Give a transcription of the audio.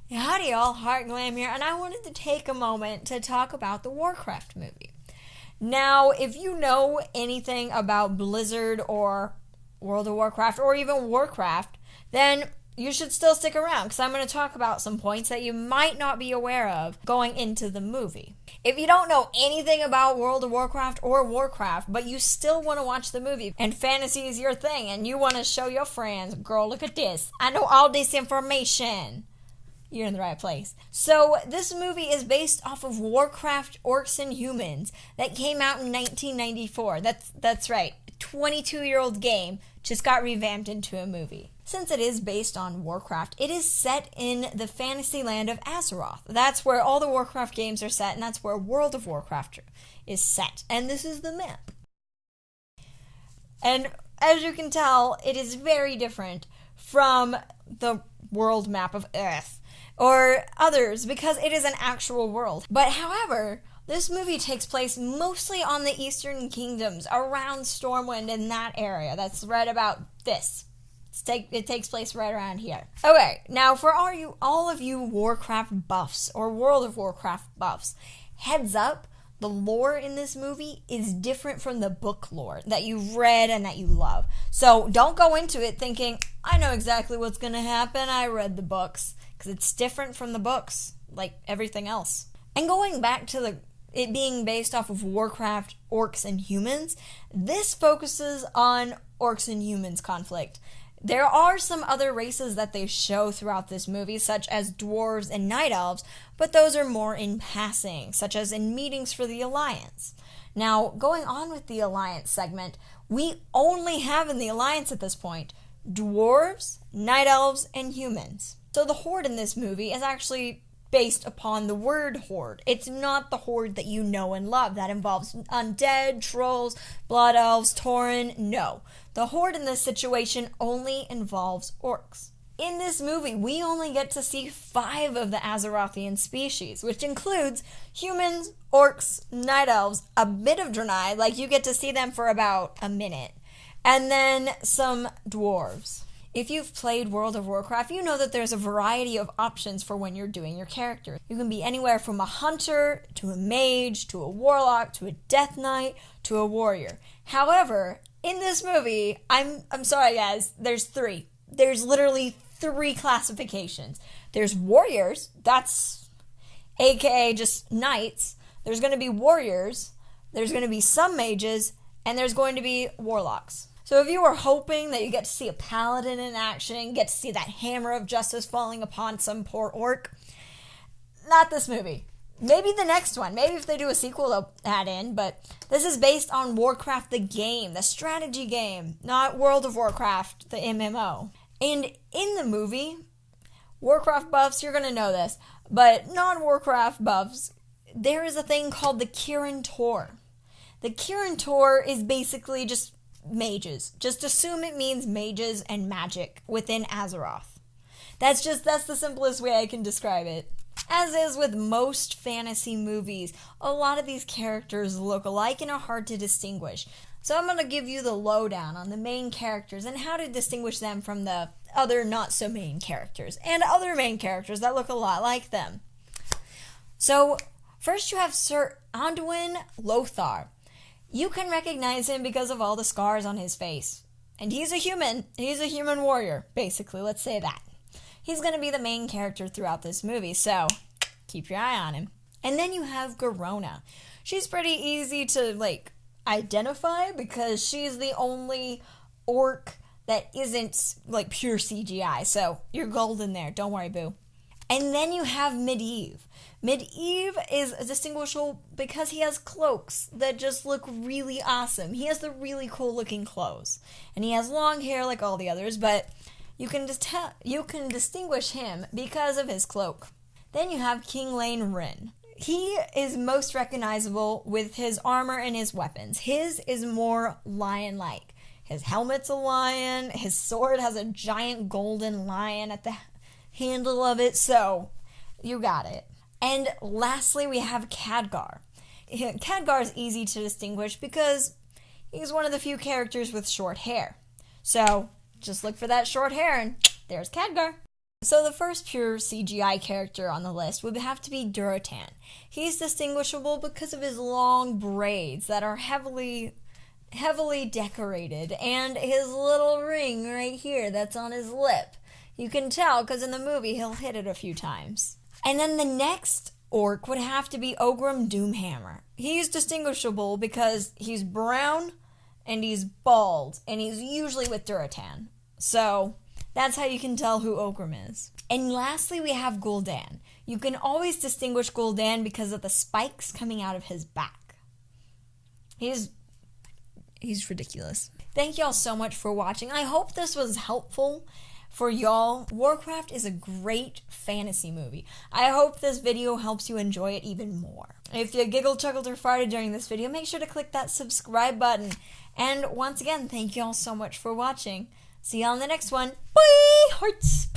Howdy y'all, Heart Glam here, and I wanted to take a moment to talk about the Warcraft movie. Now, if you know anything about Blizzard or World of Warcraft or even Warcraft, then you should still stick around because I'm going to talk about some points that you might not be aware of going into the movie. If you don't know anything about World of Warcraft or Warcraft, but you still want to watch the movie and fantasy is your thing and you want to show your friends, girl, look at this. I know all this information. You're in the right place. So, this movie is based off of Warcraft Orcs and Humans that came out in 1994. That's right. A 22-year-old game just got revamped into a movie. Since it is based on Warcraft, it is set in the fantasy land of Azeroth. That's where all the Warcraft games are set, and that's where World of Warcraft is set. And this is the map. And as you can tell, it is very different from the world map of Earth or others because it is an actual world. But however, this movie takes place mostly on the Eastern Kingdoms, around Stormwind in that area. That's right about this. It takes place right around here. Okay, now for all of you Warcraft buffs or World of Warcraft buffs, heads up, the lore in this movie is different from the book lore that you've read and that you love. So don't go into it thinking, I know exactly what's going to happen. I read the books. Because it's different from the books, like everything else. And going back to it being based off of Warcraft, Orcs, and Humans, this focuses on Orcs and Humans conflict. There are some other races that they show throughout this movie, such as Dwarves and Night Elves, but those are more in passing, such as in meetings for the Alliance. Now, going on with the Alliance segment, we only have in the Alliance at this point Dwarves, Night Elves, and Humans. So the Horde in this movie is actually based upon the word Horde. It's not the Horde that you know and love that involves undead, trolls, blood elves, tauren. No. The Horde in this situation only involves orcs. In this movie, we only get to see 5 of the Azerothian species, which includes humans, orcs, night elves, a bit of Draenei, like you get to see them for about a minute, and then some dwarves. If you've played World of Warcraft, you know that there's a variety of options for when you're doing your character. You can be anywhere from a hunter, to a mage, to a warlock, to a death knight, to a warrior. However, in this movie, I'm sorry guys, there's 3. There's literally 3 classifications. There's warriors, that's aka just knights. There's going to be warriors, there's going to be some mages, and there's going to be warlocks. So if you were hoping that you get to see a paladin in action, get to see that hammer of justice falling upon some poor orc, not this movie. Maybe the next one. Maybe if they do a sequel, they'll add in. But this is based on Warcraft the game, the strategy game, not World of Warcraft, the MMO. And in the movie, Warcraft buffs, you're going to know this, but non-Warcraft buffs, there is a thing called the Kirin Tor. The Kirin Tor is basically just mages. Just assume it means mages and magic within Azeroth. That's the simplest way I can describe it. As is with most fantasy movies, a lot of these characters look alike and are hard to distinguish. So I'm going to give you the lowdown on the main characters and how to distinguish them from the other not so main characters and other main characters that look a lot like them. So first you have Sir Anduin Lothar. You can recognize him because of all the scars on his face. And he's a human. He's a human warrior, basically. Let's say that. He's going to be the main character throughout this movie, so keep your eye on him. And then you have Garona. She's pretty easy to, identify because she's the only orc that isn't, pure CGI. So you're golden there. Don't worry, boo. And then you have Medivh. Medivh is distinguishable because he has cloaks that just look really awesome. He has the really cool looking clothes. And he has long hair like all the others, but you can distinguish him because of his cloak. Then you have King Lane Rin. He is most recognizable with his armor and his weapons. His is more lion-like. His helmet's a lion, his sword has a giant golden lion at the handle of it, so you got it. And lastly, we have Khadgar. Khadgar is easy to distinguish because he's one of the few characters with short hair. So just look for that short hair and there's Khadgar. So the first pure CGI character on the list would have to be Duratan. He's distinguishable because of his long braids that are heavily decorated, and his little ring right here that's on his lip. You can tell because in the movie he'll hit it a few times. And then the next orc would have to be Ogrim Doomhammer. He's distinguishable because he's brown and he's bald, and he's usually with Duratan. So that's how you can tell who Ogrim is. And lastly, we have Gul'dan. You can always distinguish Gul'dan because of the spikes coming out of his back. He's ridiculous. Thank y'all so much for watching. I hope this was helpful for y'all. Warcraft is a great fantasy movie. I hope this video helps you enjoy it even more. If you giggled, chuckled, or farted during this video, make sure to click that subscribe button. And once again, thank y'all so much for watching. See y'all in the next one. Bye! Hearts!